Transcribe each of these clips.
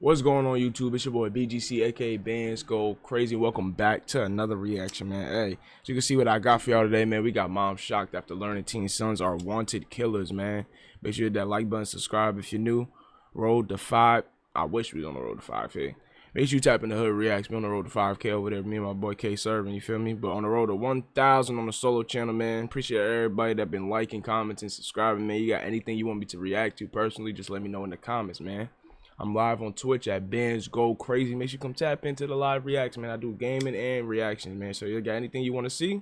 What's going on YouTube? It's your boy BGC aka Bxndzgocrazii. Welcome back to another reaction, man. Hey, as you can see what I got for y'all today, man. We got mom shocked after learning teen sons are wanted killers, man. Make sure you hit that like button, subscribe if you're new. Road to 5. I wish we was on the road to 5K. Make sure you tap in the hood reacts. We on the road to 5K over there. Me and my boy K serving, you feel me? But on the road to 1,000 on the solo channel, man. Appreciate everybody that been liking, commenting, subscribing, man. You got anything you want me to react to personally, just let me know in the comments, man. I'm live on Twitch at Bxndzgocrazii. Make sure you come tap into the live reacts, man. I do gaming and reactions, man. So you got anything you want to see,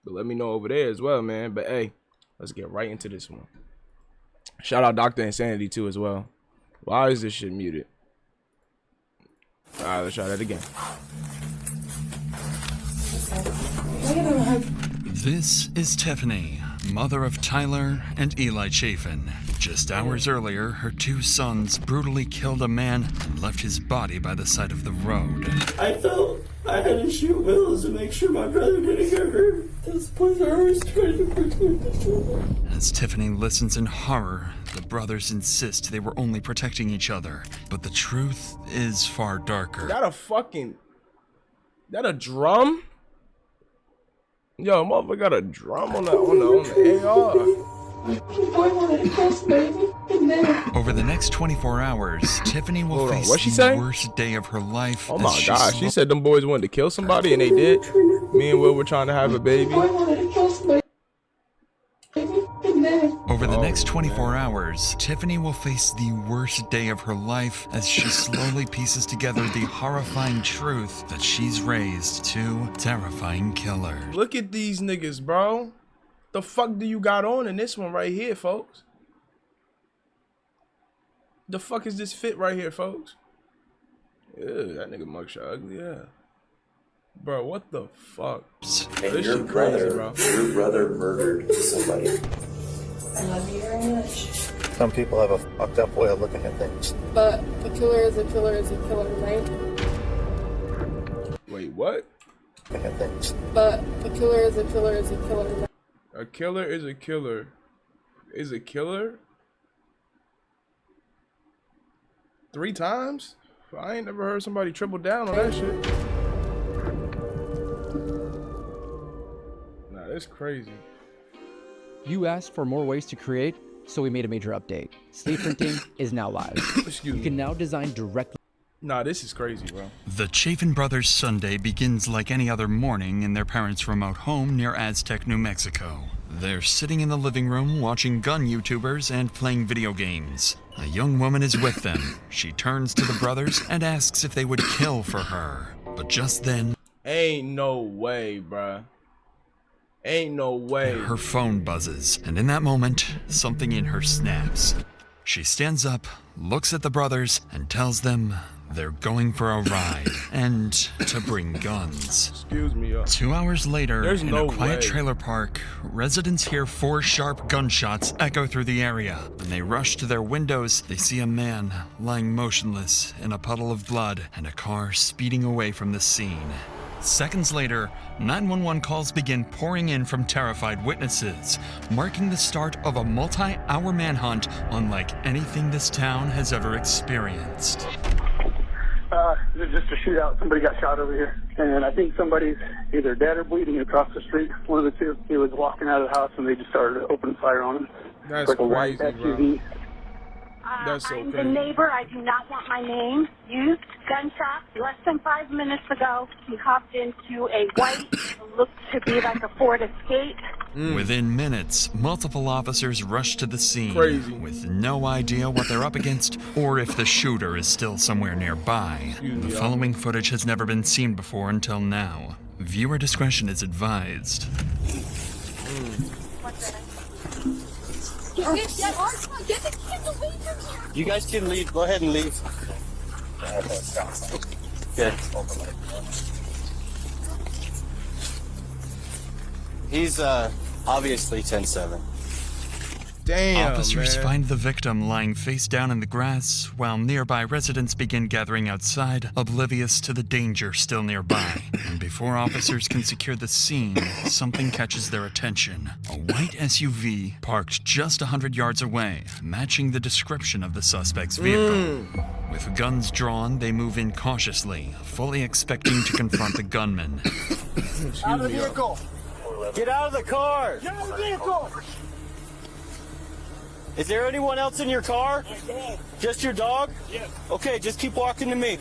but let me know over there as well, man. But hey, let's get right into this one. Shout out Dr. Insanity too as well. Why is this shit muted? All right, let's try that again. This is Tiffany, mother of Tyler and Eli Chafin. Just hours earlier, her two sons brutally killed a man and left his body by the side of the road. I felt I had to shoot Wills to make sure my brother didn't get hurt. That's the place I always tried to protect the children. As Tiffany listens in horror, the brothers insist they were only protecting each other. But the truth is far darker. That a drum? Yo, motherfucker got a drum on the AR. Over the next 24 hours, Tiffany will face the worst day of her life. Oh my gosh, she said them boys wanted to kill somebody and they did. Me and Will were trying to have a baby. Over the next 24 hours, Tiffany will face the worst day of her life as she slowly pieces together the horrifying truth that she's raised two terrifying killers. Look at these niggas, bro. The fuck do you got on in this one right here, folks? The fuck is this fit right here, folks? Ew, that nigga mugshot ugly, yeah. Bro, what the fuck? And this your shit brother, crazy, bro. your brother murdered somebody. I love you very much. Some people have a fucked up way of looking at things. But a killer is a killer is a killer, right? Wait, what? Looking at things. But a killer is a killer is a killer, right? A killer is a killer. Is a killer? 3 times? I ain't never heard somebody triple down on that shit. Nah, that's crazy. You asked for more ways to create, so we made a major update. Sleep printing is now live. Excuse me. You can now design directly. Nah, this is crazy, bro. The Chafin brothers' Sunday begins like any other morning in their parents' remote home near Aztec, New Mexico. They're sitting in the living room watching gun YouTubers and playing video games. A young woman is with them. She turns to the brothers and asks if they would kill for her. But just then, Ain't no way, bruh. Ain't no way. her phone buzzes, and in that moment, something in her snaps. She stands up, looks at the brothers, and tells them they're going for a ride and to bring guns. Excuse me, yo. 2 hours later, There's in no a quiet way. trailer park, residents hear 4 sharp gunshots echo through the area. When they rush to their windows, they see a man lying motionless in a puddle of blood and a car speeding away from the scene. Seconds later, 911 calls begin pouring in from terrified witnesses, marking the start of a multi-hour manhunt unlike anything this town has ever experienced. There's just a shootout. Somebody got shot over here. And I think somebody's either dead or bleeding across the street. One of the two. He was walking out of the house and they just started opening fire on him. That's like a white crazy, SUV. bro. That's so I'm crazy. the neighbor. I do not want my name used. Gunshot less than 5 minutes ago. He hopped into a white, looked to be like a Ford Escape. Within minutes, multiple officers rush to the scene Crazy. with no idea what they're up against or if the shooter is still somewhere nearby. The following footage has never been seen before until now. Viewer discretion is advised. You guys can leave. Go ahead and leave. Good. He's obviously 10-7. Damn, Officers man. find the victim lying face down in the grass, while nearby residents begin gathering outside, oblivious to the danger still nearby. And before officers can secure the scene, something catches their attention. A white SUV parked just 100 yards away, matching the description of the suspect's vehicle. With guns drawn, they move in cautiously, fully expecting to confront the gunman. Out of the vehicle! Get out of the car! Get out of the vehicle! Is there anyone else in your car? Just your dog? Yes. Okay, just keep walking to me.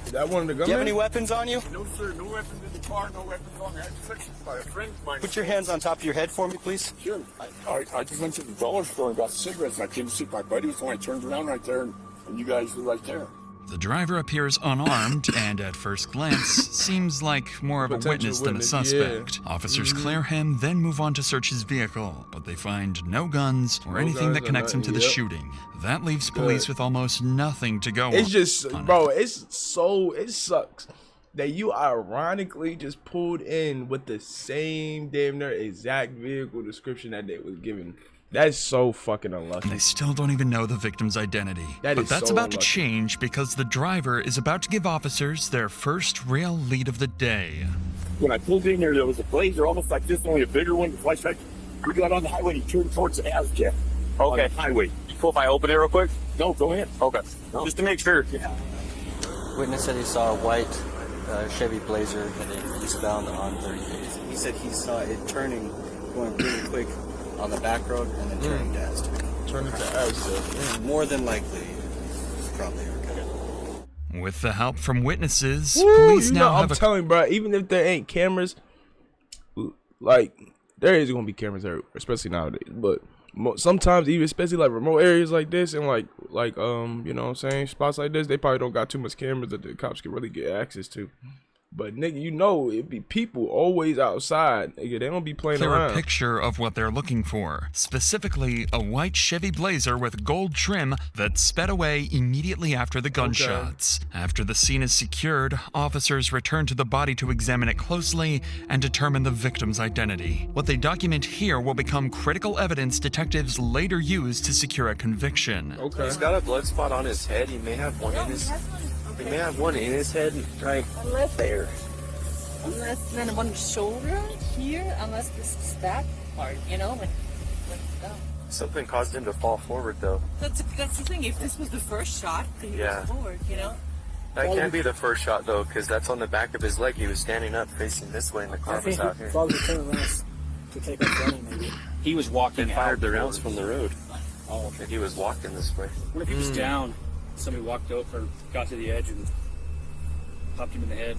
Is that one of the gunmen? Do you have any weapons on you? No, sir. No weapons in the car. No weapons on me. I just took by a friend of mine. Put your hands on top of your head for me, please. Sure. I just went to the dollar store and got cigarettes, and I came to see my buddy, so I turned around right there, and you guys were right there. The driver appears unarmed and, at first glance, seems like more of a witness than a suspect. Yeah. Officers clear him, then move on to search his vehicle, but they find no guns or anything that connects him to the shooting. That leaves police with almost nothing to go on. It's just, bro, it sucks that you ironically just pulled in with the same damn near exact vehicle description that they was given. That's so fucking unlucky. They still don't even know the victim's identity. But that's about to change because the driver is about to give officers their first real lead of the day. When I pulled in there was a Blazer, almost like this, only a bigger one. The flashback. We got on the highway. He turned towards the Aztec. Okay. On the highway. Cool if I open it real quick? No, go ahead. Okay. No. Just to make sure. Yeah. Witness said he saw a white Chevy Blazer heading eastbound on 30th. He said he saw it turning, going really quick on the back road and then turning to Aztec. Turning to Aztec. More than likely, probably okay. With the help from witnesses, Woo, police you now know, have I'm telling you, bro, even if there ain't cameras, like, there is gonna be cameras everywhere, especially nowadays. But sometimes, even especially like remote areas like this, and like you know what I'm saying, spots like this, they probably don't got too much cameras that the cops can really get access to. But nigga, you know it be people always outside. Nigga, they don't be playing around. A picture of what they're looking for. Specifically, a white Chevy Blazer with gold trim that sped away immediately after the gunshots. After the scene is secured, officers return to the body to examine it closely and determine the victim's identity. What they document here will become critical evidence detectives later use to secure a conviction. Okay. He's got a blood spot on his head. He may have one in his. He may have one in his head, right there. Unless then one shoulder here, unless this is that part, you know, when Something caused him to fall forward, though. That's the thing. If this was the first shot, then he goes forward, you know. That can't be the first shot, though, because that's on the back of his leg. He was standing up, facing this way, and the car was out here. Probably turned around to take off running, maybe. He was walking He fired the rounds from the road. Oh, okay. And he was walking this way. What if he was down? Somebody walked over, got to the edge, and popped him in the head.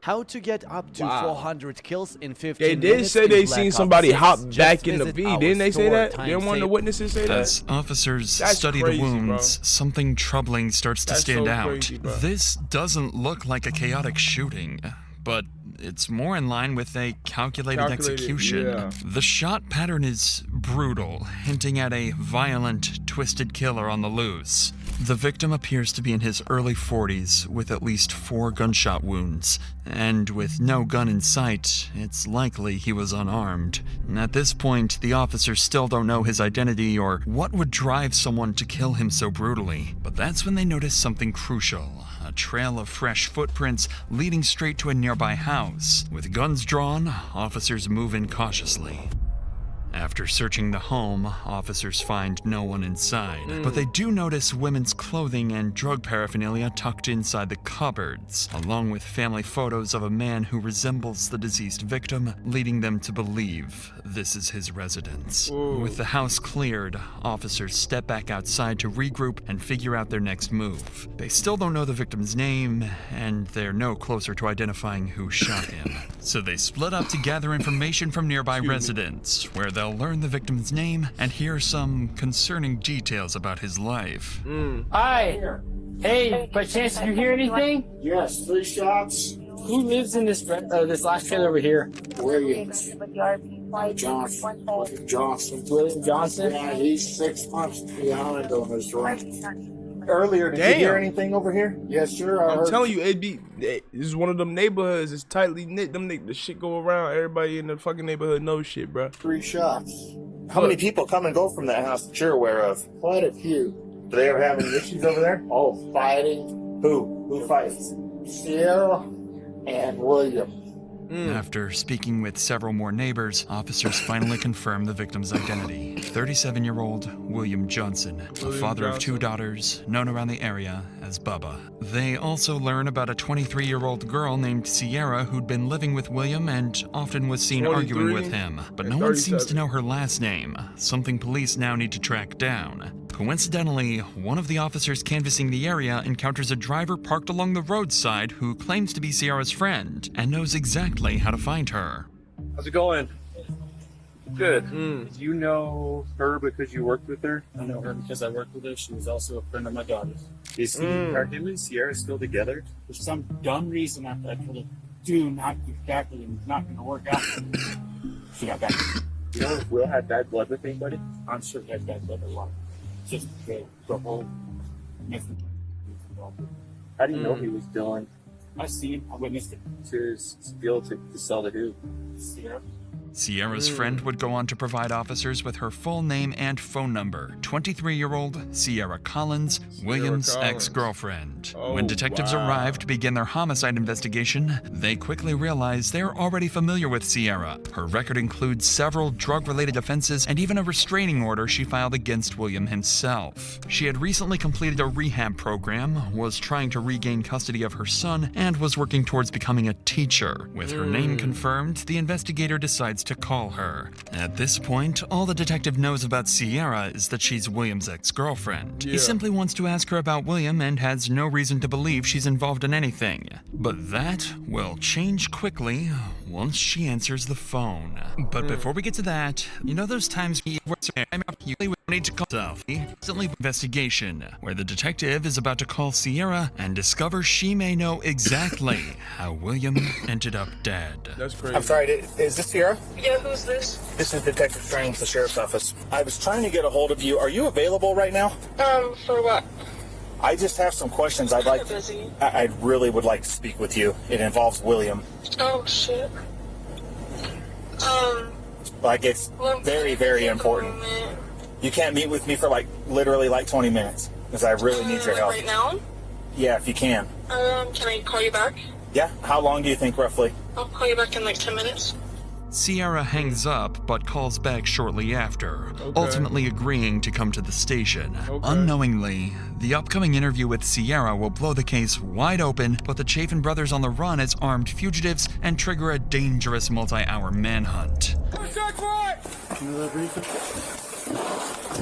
How to get up to 400 kills in 15 They did minutes say in they Black seen Ops somebody 6. hop Just back in the visit V. our Didn't they say store that? Didn't one of the timestamp. witnesses say that? As officers That's study crazy, the wounds, bro. something troubling starts to That's stand so out. crazy, bro. This doesn't look like a chaotic shooting, but it's more in line with a calculated execution. yeah. The shot pattern is brutal, hinting at a violent, twisted killer on the loose. The victim appears to be in his early 40s with at least 4 gunshot wounds, and with no gun in sight, it's likely he was unarmed. At this point, the officers still don't know his identity or what would drive someone to kill him so brutally. But that's when they notice something crucial. A trail of fresh footprints leading straight to a nearby house. With guns drawn, officers move in cautiously. After searching the home, officers find no one inside, but they do notice women's clothing and drug paraphernalia tucked inside the cupboards, along with family photos of a man who resembles the deceased victim, leading them to believe this is his residence. With the house cleared, officers step back outside to regroup and figure out their next move. They still don't know the victim's name, and they're no closer to identifying who shot him. So they split up to gather information from nearby residents, where they'll learn the victim's name and hear some concerning details about his life. Hi. Hey, by chance, did you hear anything? Yes, 3 shots. Who lives in this last trailer over here? Williams. Johnson. Johnson. William Johnson? Yeah, he's 6 months behind on his rent. Earlier, did you hear anything over here? Yes, sir. I I'm heard. telling you, this is one of them neighborhoods. It's tightly knit. The shit go around. Everybody in the fucking neighborhood knows shit, bro. 3 shots. How many people come and go from that house that you're aware of? Quite a few. Do they ever have any issues over there? Oh, fighting. Who fights? Sierra and William. After speaking with several more neighbors, officers finally confirm the victim's identity. 37-year-old William Johnson, a father of 2 daughters, known around the area as Bubba. They also learn about a 23-year-old girl named Sierra who'd been living with William and often was seen arguing with him, but no one seems to know her last name, something police now need to track down. Coincidentally, one of the officers canvassing the area encounters a driver parked along the roadside who claims to be Sierra's friend and knows exactly how to find her. How's it going? Good. Do you know her because you worked with her? I know her because I worked with her. She was also a friend of my daughter's. Are him and Sierra still together? For some dumb reason, after I told her, do not exactly, and it's not going to work out. She got back. You know if Will had bad blood with anybody? I'm sure he has bad blood a lot. Just the whole message. How do you know he was doing I seen him. I witnessed it. to steal to sell to who? Sierra. Sierra's friend would go on to provide officers with her full name and phone number, 23-year-old Sierra Collins, William's ex-girlfriend. When detectives arrived to begin their homicide investigation, they quickly realized they're already familiar with Sierra. Her record includes several drug-related offenses and even a restraining order she filed against William himself. She had recently completed a rehab program, was trying to regain custody of her son, and was working towards becoming a teacher. With her name confirmed, the investigator decides to call her. At this point, all the detective knows about Sierra is that she's William's ex-girlfriend. He simply wants to ask her about William and has no reason to believe she's involved in anything. But that will change quickly once she answers the phone. But before we get to that, you know those times you need to call recently investigation, where the detective is about to call Sierra and discover she may know exactly how William ended up dead. That's crazy. I'm sorry, is this Sierra? Yeah, who's this? This is Detective Strang with the Sheriff's Office. I was trying to get a hold of you. Are you available right now? For what? I just have some questions I'd like. Busy. I really would like to speak with you. It involves William. Oh, shit. Like, it's very, very important. You can't meet with me for literally 20 minutes because I really need your help. Right now? Yeah, if you can. Can I call you back? Yeah? How long do you think roughly? I'll call you back in 10 minutes. Sierra hangs up but calls back shortly after, ultimately agreeing to come to the station. Unknowingly, the upcoming interview with Sierra will blow the case wide open, put the Chafin brothers on the run as armed fugitives, and trigger a dangerous multi-hour manhunt.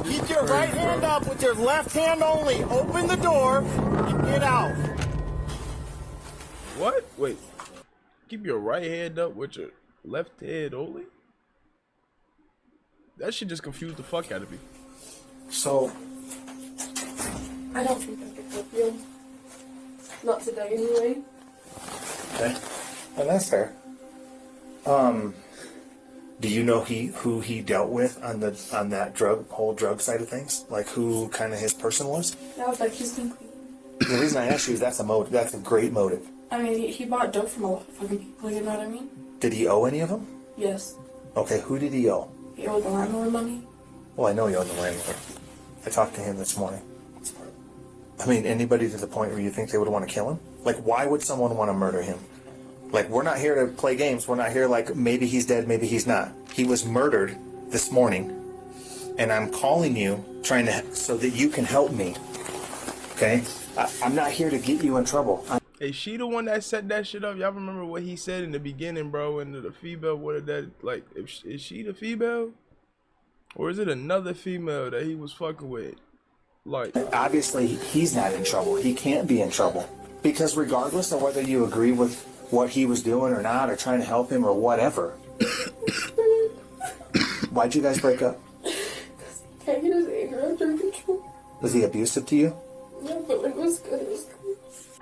Keep your right hand up with your left hand only. Open the door and get out. What? Wait. Keep your right hand up with your left hand only? That shit just confused the fuck out of me. So, I don't think I could help you. Not today, anyway. okay. And that's fair. Do you know who he dealt with on that whole drug side of things? Like who kind of his person was? That was just clean. The reason I asked you is that's a motive. That's a great motive. I mean, he bought dope from a lot of fucking people, you know what I mean? Did he owe any of them? Yes. Okay, who did he owe? He owed the landlord money. Well, I know he owed the landlord. I talked to him this morning. I mean, anybody to the point where you think they would want to kill him? Like, why would someone want to murder him? Like, we're not here to play games. We're not here like, maybe he's dead, maybe he's not. He was murdered this morning, and I'm calling you so that you can help me, okay? I'm not here to get you in trouble. Is she the one that set that shit up? Y'all remember what he said in the beginning, bro? And the female, what did that, like, is she the female? Or is it another female that he was fucking with? Like, obviously, he's not in trouble. He can't be in trouble. Because regardless of whether you agree with what he was doing or not, or trying to help him or whatever. Why'd you guys break up? Can't get his anger under control. Was he abusive to you? Yeah, but when it was good, it was good.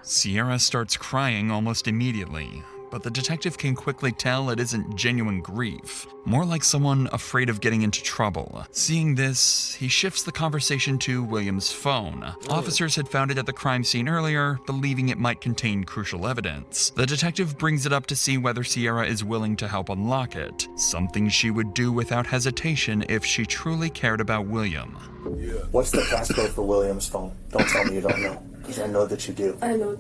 Sierra starts crying almost immediately, but the detective can quickly tell it isn't genuine grief, more like someone afraid of getting into trouble. Seeing this, he shifts the conversation to William's phone. Officers had found it at the crime scene earlier, believing it might contain crucial evidence. The detective brings it up to see whether Sierra is willing to help unlock it, something she would do without hesitation if she truly cared about William. What's the passcode for William's phone? Don't tell me you don't know, because I know that you do. I know.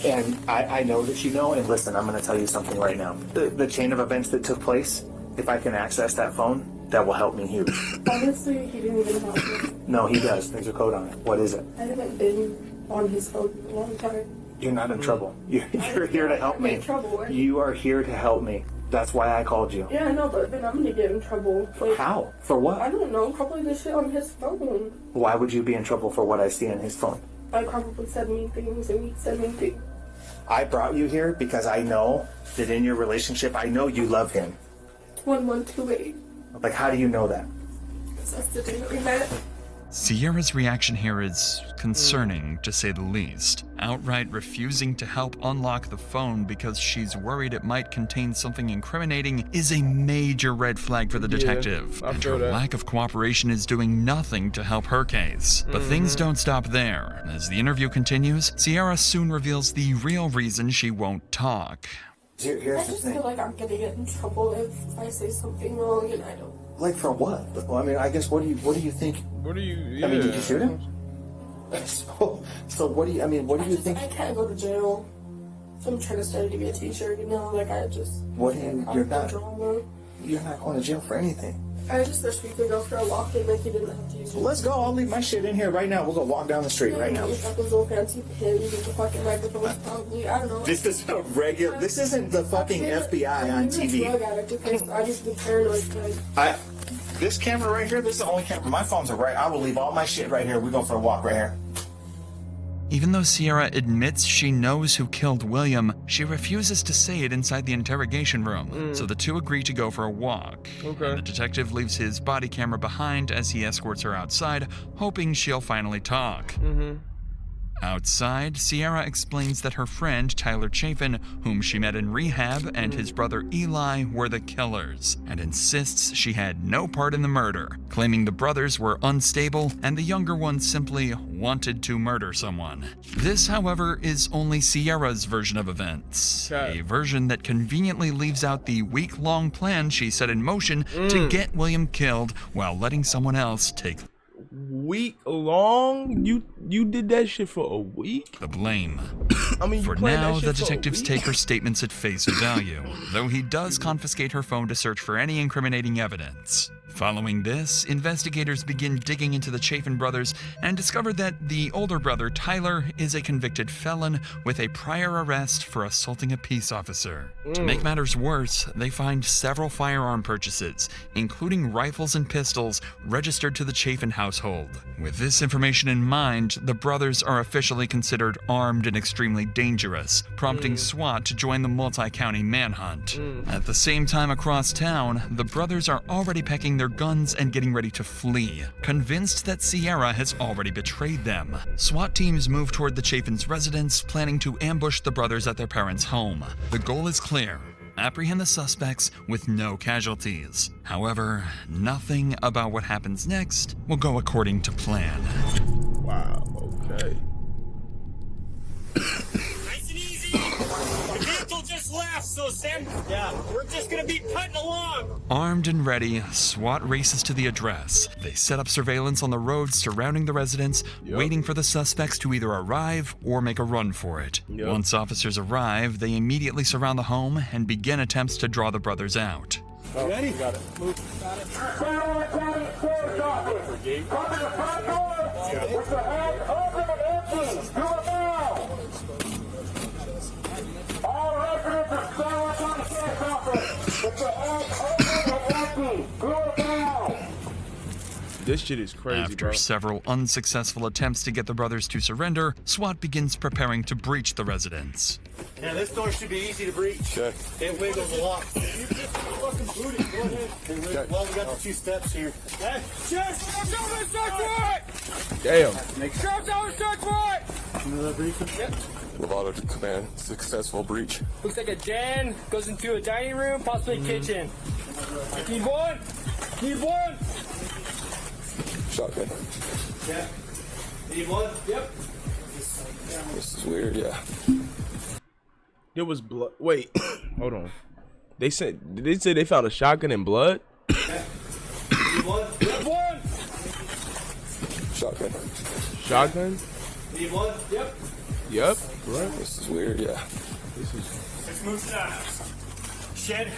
And I know that you know, and listen, I'm going to tell you something right now. The chain of events that took place, if I can access that phone, that will help me huge. Honestly, he didn't even help me. No, he does. There's a code on it. What is it? I haven't been on his phone in a long time. You're not in trouble. You're here to help me. I'm in trouble. You are here to help me. That's why I called you. Yeah, I know, but then I'm gonna get in trouble. Like, how? For what? I don't know. Probably the shit on his phone. Why would you be in trouble for what I see on his phone? I probably said mean things and he said mean things. I brought you here because I know that in your relationship, I know you love him. 1128. Like, how do you know that? Because that's the day that we met. Sierra's reaction here is concerning, to say the least. Outright refusing to help unlock the phone because she's worried it might contain something incriminating is a major red flag for the detective. And her lack of cooperation is doing nothing to help her case. But things don't stop there. As the interview continues, Sierra soon reveals the real reason she won't talk. I just feel like I'm gonna get in trouble if I say something wrong and I don't. Like, for what? Well, I mean, I guess, what do you think? What do you... Yeah. I mean, did you shoot him? So what do you, I mean, what do you think? I can't go to jail. So I'm trying to study to be a teacher, you know, like I just... What do you, you're not going to jail for anything. I just wish we could go for a walk and like you didn't have to use Well, let's go. I'll leave my shit in here right now. We'll go walk down the street right now. Those little fancy pins with the fucking microphone, probably, I don't know. This is a regular, this isn't the fucking FBI on TV. I just be paranoid. This camera right here, this is the only camera. My phones are right. I will leave all my shit right here. We go for a walk right here. Even though Sierra admits she knows who killed William, she refuses to say it inside the interrogation room, so the two agree to go for a walk. Okay. And the detective leaves his body camera behind as he escorts her outside, hoping she'll finally talk. Outside, Sierra explains that her friend Tyler Chafin, whom she met in rehab, and his brother Eli were the killers, and insists she had no part in the murder, claiming the brothers were unstable and the younger one simply wanted to murder someone. This, however, is only Sierra's version of events, a version that conveniently leaves out the week-long plan she set in motion to get William killed while letting someone else take week long? You did that shit for a week? the blame. I mean, For now, the detectives take her statements at face value, though he does confiscate her phone to search for any incriminating evidence. Following this, investigators begin digging into the Chafin brothers and discover that the older brother, Tyler, is a convicted felon with a prior arrest for assaulting a peace officer. To make matters worse, they find several firearm purchases, including rifles and pistols, registered to the Chafin household. With this information in mind, the brothers are officially considered armed and extremely dangerous, prompting SWAT to join the multi-county manhunt. At the same time across town, the brothers are already packing their guns and getting ready to flee, convinced that Sierra has already betrayed them. SWAT teams move toward the Chafin's residence, planning to ambush the brothers at their parents' home. The goal is clear: apprehend the suspects with no casualties. However, nothing about what happens next will go according to plan. Wow, okay. Nice and easy. The vehicle just left, so Sam, we're just gonna be putting along. Armed and ready, SWAT races to the address. They set up surveillance on the roads surrounding the residence, waiting for the suspects to either arrive or make a run for it. Once officers arrive, they immediately surround the home and begin attempts to draw the brothers out. You ready? Got it. Move. Got it. This shit is crazy, After bro. several unsuccessful attempts to get the brothers to surrender, SWAT begins preparing to breach the residence. Yeah, this door should be easy to breach. Okay. It wiggles a lot. You just fucking boot it. Go ahead. Well, we got the 2 steps here. Hey, cheers! Show me search for it! Damn. Show me search for it! into the breach? Yep. Lovato to command, successful breach. Looks like a den, goes into a dining room, possibly kitchen. Need one! Need one! Shotgun. Yeah. Need one? Yep. This is weird, yeah. There was blood. Wait, hold on. Did they say they found a shotgun and blood? Yeah. Need one? Yep, one! Shotgun. Shotgun? Need one? Yep. Yep. Right. This is weird, yeah. This is. Let's move to the shed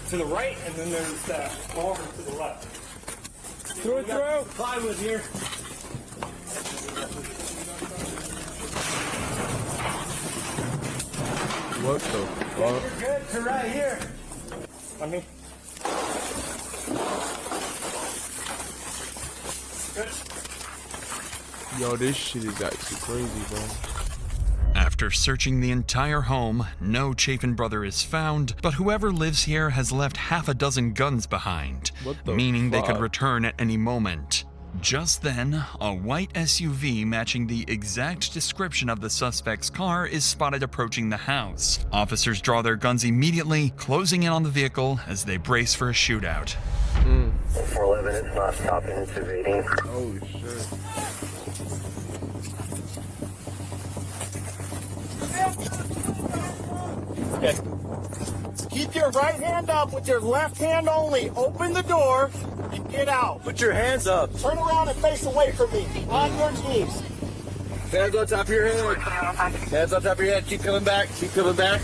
to the right, and then there's the barn to the left. Through it through! Plywood here. What the fuck? You're good to right here. On me. Good. Yo, this shit is actually crazy, bro. After searching the entire home, no Chafin brother is found, but whoever lives here has left half a dozen guns behind, meaning they could return at any moment. Just then, a white SUV matching the exact description of the suspect's car is spotted approaching the house. Officers draw their guns immediately, closing in on the vehicle as they brace for a shootout. 411 is not stopping, it's evading. Holy shit. Okay. Keep your right hand up with your left hand only. Open the door and get out. Put your hands up. Turn around and face away from me. On your knees. Hands on top of your head. Hands on top of your head. Keep coming back. Keep coming back.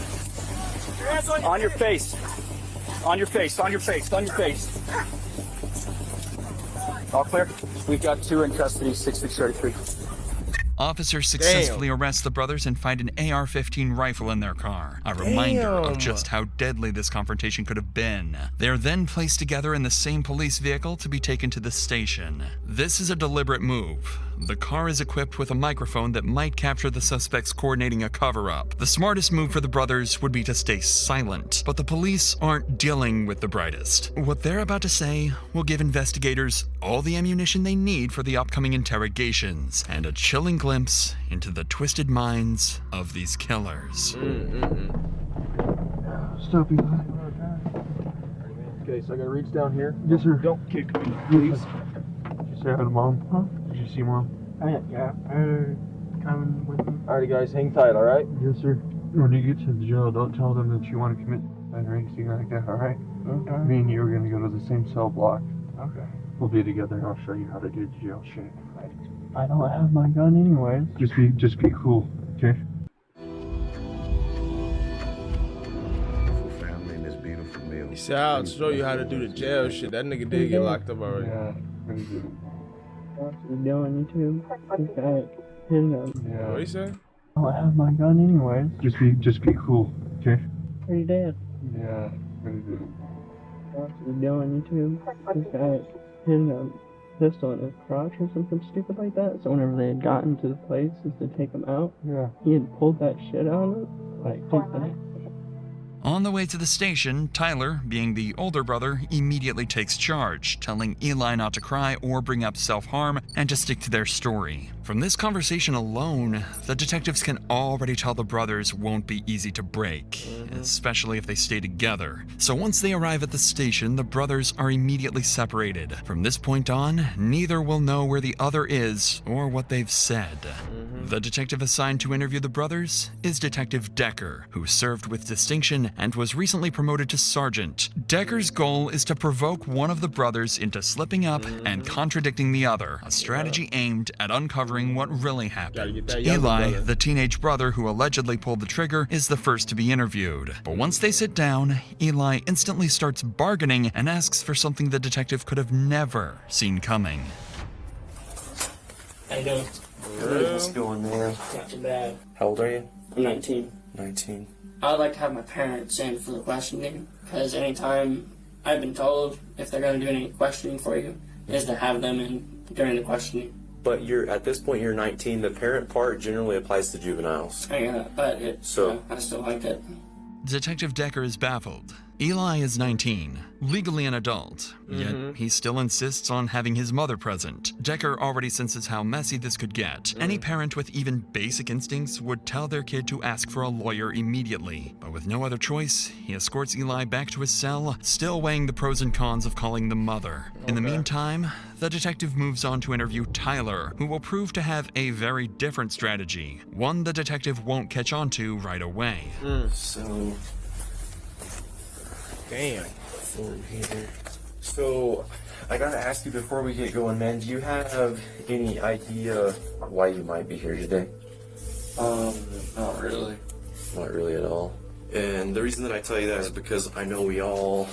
Your hands On your face. On your face. On your face. On your face. All clear? We've got 2 in custody, 6-6-33. Officers successfully arrest the brothers and find an AR-15 rifle in their car, a reminder of just how deadly this confrontation could have been. They are then placed together in the same police vehicle to be taken to the station. This is a deliberate move. The car is equipped with a microphone that might capture the suspects coordinating a cover-up. The smartest move for the brothers would be to stay silent, but the police aren't dealing with the brightest. What they're about to say will give investigators all the ammunition they need for the upcoming interrogations, and a chilling glimpse into the twisted minds of these killers. Stop, Eli. Okay, so I gotta reach down here. Yes, sir. Don't kick me, please. Did you say hi to Mom? Huh? Did you see Mom? Yeah. Coming with me. Alrighty, guys, hang tight, alright? Yes, sir. When you get to the jail, don't tell them that you want to commit suicide or anything like that, alright? Okay. Me and you are going to go to the same cell block. Okay. We'll be together and I'll show you how to do jail shit. I don't have my gun anyways. Just be cool, okay? Family and this beautiful meal. He said, I'll show you how to do the jail shit. That nigga did get locked up already. Yeah, pretty good. What you doing, you two? This guy hit him. Yeah. What he say? I don't have my gun anyways. Just be cool, okay? Are you dead? Yeah, pretty good. What you doing, you two? This guy hit a pistol in his crotch or something stupid like that. So whenever they had gotten to the places to take him out, he had pulled that shit out of it. Like, On the way to the station, Tyler, being the older brother, immediately takes charge, telling Eli not to cry or bring up self-harm and to stick to their story. From this conversation alone, the detectives can already tell the brothers won't be easy to break, especially if they stay together. So once they arrive at the station, the brothers are immediately separated. From this point on, neither will know where the other is or what they've said. The detective assigned to interview the brothers is Detective Decker, who served with distinction and was recently promoted to sergeant. Decker's goal is to provoke one of the brothers into slipping up and contradicting the other, a strategy aimed at uncovering what really happened. Eli, the teenage brother who allegedly pulled the trigger, is the first to be interviewed. But once they sit down, Eli instantly starts bargaining and asks for something the detective could have never seen coming. How you doing? How's it going, man? Not too bad. How old are you? I'm 19. 19. I would like to have my parents in for the questioning, because anytime I've been told if they're going to do any questioning for you, is to have them in during the questioning. But at this point you're 19. The parent part generally applies to juveniles. I still like it. Detective Decker is baffled. Eli is 19, legally an adult, yet he still insists on having his mother present. Decker already senses how messy this could get. Any parent with even basic instincts would tell their kid to ask for a lawyer immediately. But with no other choice, he escorts Eli back to his cell, still weighing the pros and cons of calling the mother. In the meantime, the detective moves on to interview Tyler, who will prove to have a very different strategy, one the detective won't catch on to right away. So... Damn. So, I gotta ask you before we get going, man, do you have any idea why you might be here today? Not really. Not really at all. And the reason that I tell you that is because I know we all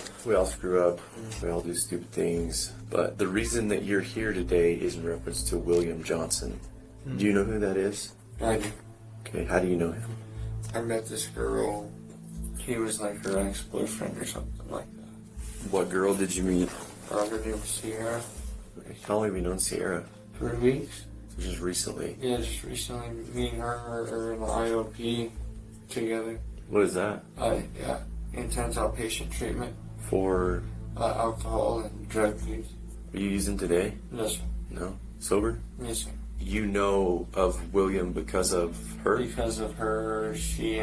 screw up. We all do stupid things. But the reason that you're here today is in reference to William Johnson. Do you know who that is? I do. Okay, how do you know him? I met this girl. He was like her ex-boyfriend or something like that. What girl did you meet? Her name was Sierra. How long have you known Sierra? 3 weeks. So just recently? Yeah, just recently. Me and her are in the IOP together. What is that? Yeah, intense outpatient treatment. For? Alcohol and drug use. Are you using today? No, sir. No? Sober? Yes, sir. You know of William because of her? Because of her, she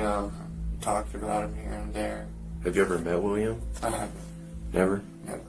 talked about him here and there. Have you ever met William? I haven't. Never? Never.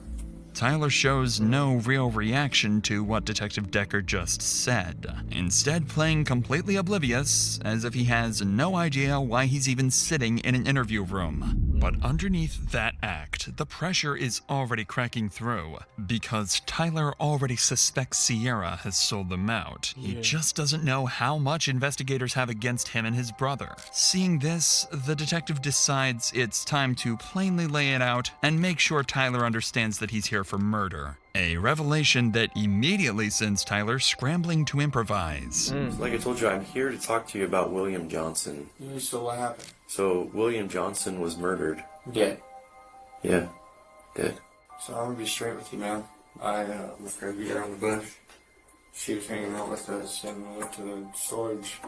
Tyler shows no real reaction to what Detective Decker just said, instead playing completely oblivious, as if he has no idea why he's even sitting in an interview room. But underneath that act, the pressure is already cracking through, because Tyler already suspects Sierra has sold them out. He just doesn't know how much investigators have against him and his brother. Seeing this, the detective decides it's time to plainly lay it out and make sure Tyler understands that he's here for murder. A revelation that immediately sends Tyler scrambling to improvise. Like I told you, I'm here to talk to you about William Johnson. So what happened? So, William Johnson was murdered. Dead. Yeah, dead. So I'm gonna be straight with you, man. I was gonna beat her on the bush. She was hanging out with us and we went to the storage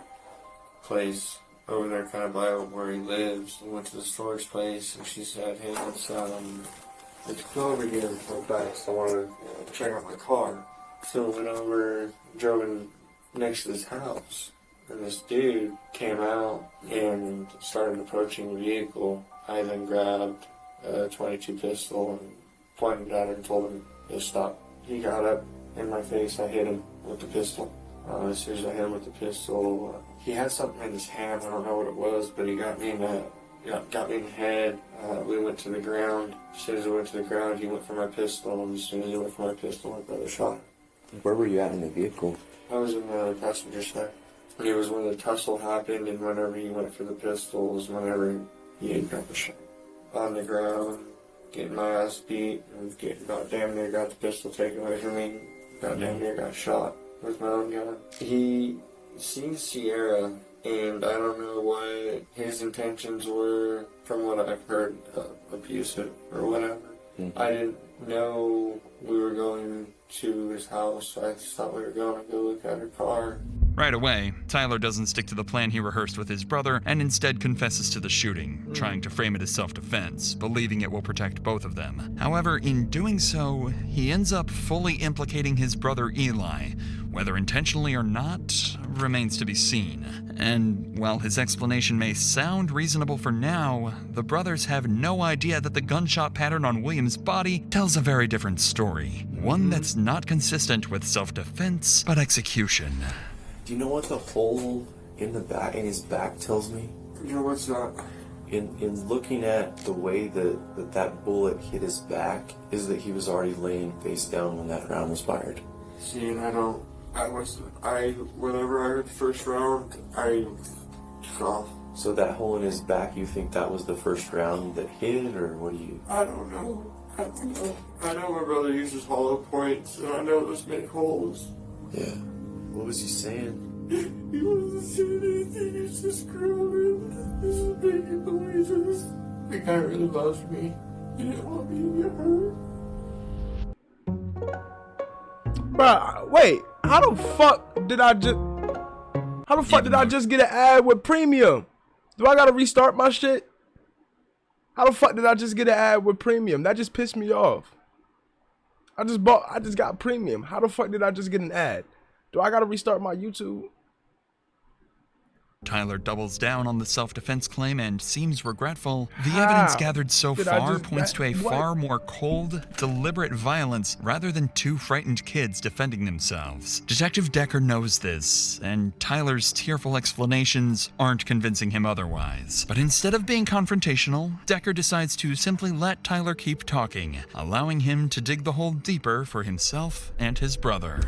place over there kind of by where he lives. We went to the storage place and she said, hey, let's go over here real fast. I want to check out my car. So we went over, drove in next to his house. And this dude came out and started approaching the vehicle. I then grabbed a .22 pistol and pointed at him and told him to stop. He got up in my face. I hit him with the pistol. As soon as I hit him with the pistol, he had something in his hand. I don't know what it was, but he got me in the head. We went to the ground. As soon as we went to the ground, he went for my pistol. And as soon as he went for my pistol, my brother shot him. Where were you at in the vehicle? I was in the passenger side. It was when the tussle happened, and whenever he went for the pistol was whenever he had got the shot. On the ground, getting my ass beat, and getting about damn near got the pistol taken away from me. About damn near got shot with my own gun. He seen Sierra, and I don't know what his intentions were, from what I've heard, abusive or whatever. I didn't know we were going to his house, so I just thought we were going to go look at her car. Right away, Tyler doesn't stick to the plan he rehearsed with his brother and instead confesses to the shooting, trying to frame it as self-defense, believing it will protect both of them. However, in doing so, he ends up fully implicating his brother Eli. Whether intentionally or not, remains to be seen. And while his explanation may sound reasonable for now, the brothers have no idea that the gunshot pattern on William's body tells a very different story. One that's not consistent with self-defense, but execution. Do you know what the hole in his back tells me? Yeah, what's that? In looking at the way that bullet hit his back, is that he was already laying face down when that round was fired. See, and whenever I heard the first round, I took off. So that hole in his back, you think that was the first round that hit, or what do you? I don't know. I know my brother uses hollow points, and I know those make holes. Yeah. What was he saying? He wasn't saying anything, he was just screaming. This is making noises. The guy really loves me. He didn't want me to get hurt. Bruh, wait, how the fuck did I just get an ad with premium? Do I gotta restart my shit? How the fuck did I just get an ad with premium? That just pissed me off. I just got premium. How the fuck did I just get an ad? Do I gotta restart my YouTube? Tyler doubles down on the self-defense claim and seems regretful. The evidence gathered so far points to a far more cold, deliberate violence rather than two frightened kids defending themselves. Detective Decker knows this, and Tyler's tearful explanations aren't convincing him otherwise. But instead of being confrontational, Decker decides to simply let Tyler keep talking, allowing him to dig the hole deeper for himself and his brother.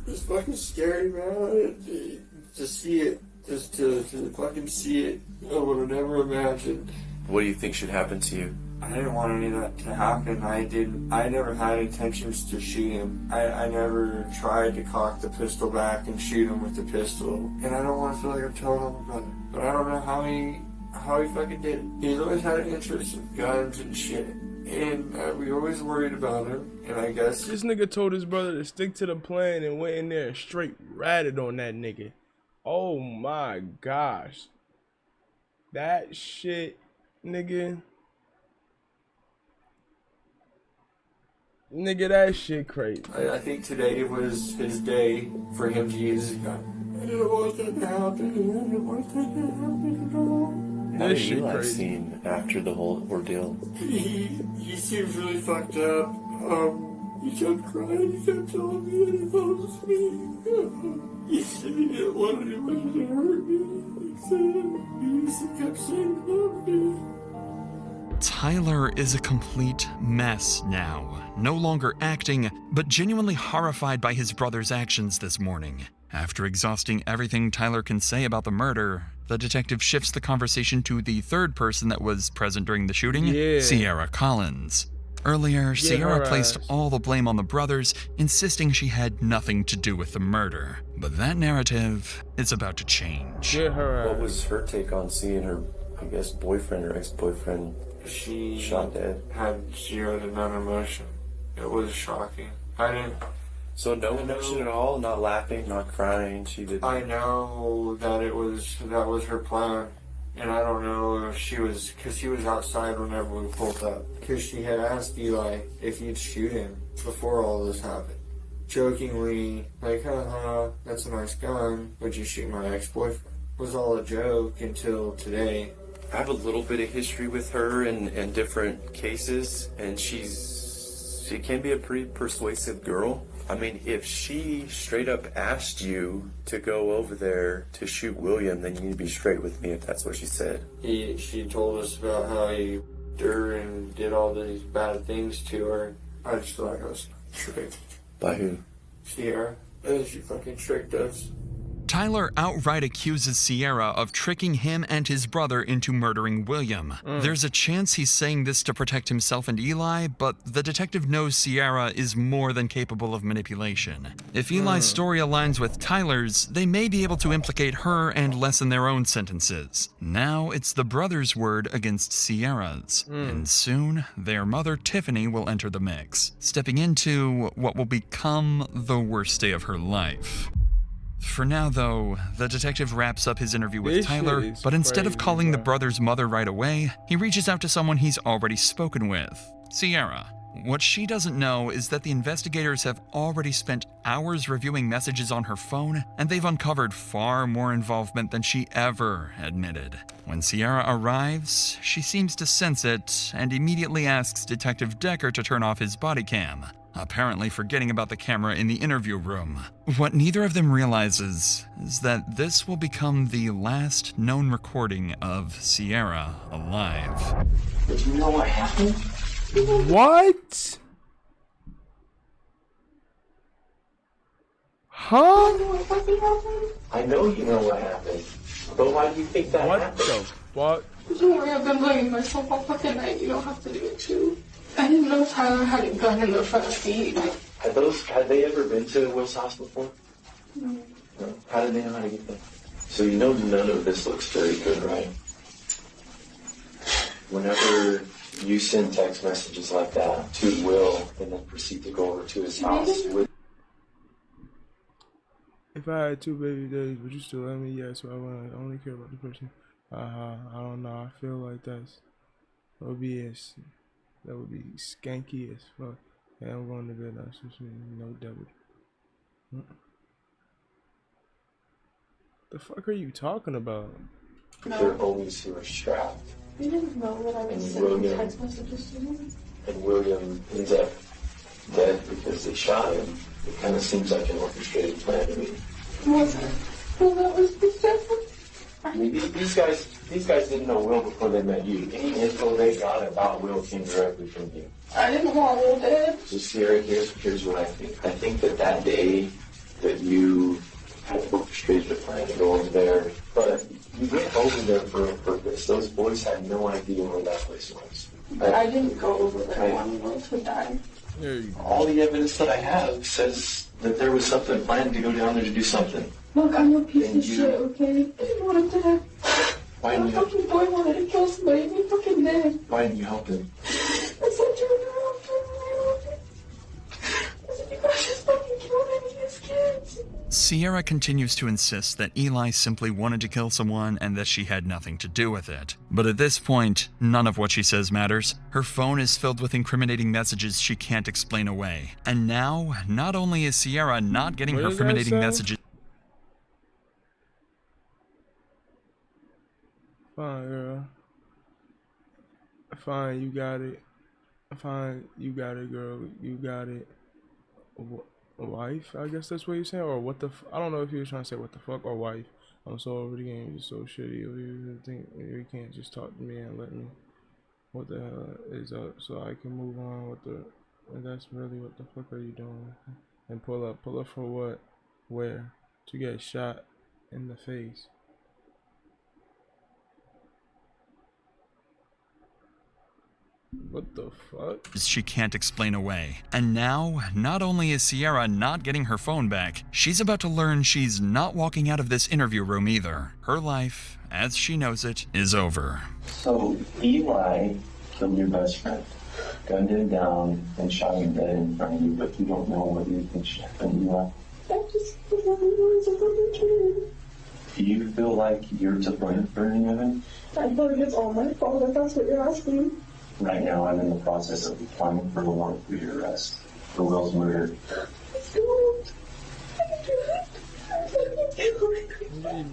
It's fucking scary, man. To see it. Just to fucking see it, I would have never imagined. What do you think should happen to you? I didn't want any of that to happen. I never had intentions to shoot him. I never tried to cock the pistol back and shoot him with the pistol. And I don't want to feel like I'm telling on my brother. But I don't know how he fucking did it. He's always had an interest in guns and shit. And we always worried about him. And I guess this nigga told his brother to stick to the plan and went in there and straight ratted on that nigga. Oh my gosh. That shit, nigga. Nigga, that shit crazy. I think today was his day for him to use his gun. I didn't want that to happen. I didn't want that to happen at all. How did Eli seem after the whole ordeal? He seems really fucked up. He kept crying. He kept telling me that he thought it was me. He said he didn't want anybody to hurt me. He kept saying about me. Tyler is a complete mess now, no longer acting, but genuinely horrified by his brother's actions this morning. After exhausting everything Tyler can say about the murder, the detective shifts the conversation to the third person that was present during the shooting, Sierra Collins. Earlier, Sierra placed all the blame on the brothers, insisting she had nothing to do with the murder. But that narrative is about to change. What was her take on seeing her, I guess, boyfriend or ex-boyfriend shot dead? Had zero to none emotion. It was shocking. I didn't... So no emotion at all? Not laughing, not crying? She didn't... I know that that was her plan. And I don't know if she was, because he was outside whenever we pulled up. Because she had asked Eli if you'd shoot him before all this happened. Jokingly, like, haha, that's a nice gun, would you shoot my ex-boyfriend? It was all a joke until today. I have a little bit of history with her in different cases, and she can be a pretty persuasive girl. I mean, if she straight up asked you to go over there to shoot William, then you need to be straight with me if that's what she said. She told us about how he her and did all these bad things to her. I just feel like I was tricked. By who? Sierra. She fucking tricked us. Tyler outright accuses Sierra of tricking him and his brother into murdering William. There's a chance he's saying this to protect himself and Eli, but the detective knows Sierra is more than capable of manipulation. If Eli's story aligns with Tyler's, they may be able to implicate her and lessen their own sentences. Now it's the brother's word against Sierra's, and soon their mother Tiffany will enter the mix, stepping into what will become the worst day of her life. For now, though, the detective wraps up his interview with Tyler, but instead of calling the brother's mother right away, he reaches out to someone he's already spoken with, Sierra. What she doesn't know is that the investigators have already spent hours reviewing messages on her phone, and they've uncovered far more involvement than she ever admitted. When Sierra arrives, she seems to sense it and immediately asks Detective Decker to turn off his body cam, apparently forgetting about the camera in the interview room. What neither of them realizes is that this will become the last known recording of Sierra alive. Did you know what happened? What? Huh? I know you know what happened. But why do you think that happened? What the fuck? Don't worry, I've been blaming myself all fucking night. You don't have to do it too. I didn't know Tyler had a gun in the front seat. Had they ever been to Will's house before? No. No. How did they know how to get there? So you know none of this looks very good, right? Whenever you send text messages like that to Will and then proceed to go over to his house with... If I had 2 baby days, would you still let me? Yes, so I only care about the person. I don't know. I feel like that's That would be skanky as fuck. Yeah, I'm going to bed now. No double. The fuck are you talking about? They're homies who are strapped. You didn't know that I was And sending William- text messages to you? And William ends up dead because they shot him. It kind of seems like an orchestrated plan to me. Was it? Well, that was the second. I mean, these guys didn't know Will before they met you. Any info they got about Will came directly from you. I didn't want Will dead. So Sierra, here's what I think. I think that day that you had orchestrated a plan to go over there, but you went over there for a purpose. Those boys had no idea where that place was. But I didn't go over there wanting Will to die. All the evidence that I have says that there was something planned to go down there to do something. Look, I'm a piece of shit, okay? I didn't want him dead. Why My didn't you, fucking boy wanted to kill somebody and he fucking did. why didn't you help him? I said, turn around, turn around. I said, you guys just fucking killed any of his kids. Sierra continues to insist that Eli simply wanted to kill someone and that she had nothing to do with it. But at this point, none of what she says matters. Her phone is filled with incriminating messages she can't explain away. And now, not only is Sierra not getting What her does that incriminating say? messages, Fine, girl. Fine, you got it. Fine, you got it, girl. You got it. Wife, I guess that's what you're saying, or what the I don't know if he was trying to say what the fuck or wife. I'm so over the game, you're so shitty. You think you can't just talk to me and let me what the hell is up so I can move on with the and that's really what the fuck are you doing? And pull up for what? Where? To get shot in the face. What the fuck? she can't explain away. And now, not only is Sierra not getting her phone back, she's about to learn she's not walking out of this interview room either. Her life, as she knows it, is over. So Eli killed your best friend, gunned him down, and shot him dead in front of you, but you don't know what you think should happen, Eli. I just remember as a little kid. Do you feel like you're to blame for any of it? I feel like it's all my fault if that's what you're asking. Right now, I'm in the process of applying for a warrant for your arrest for Will's murder.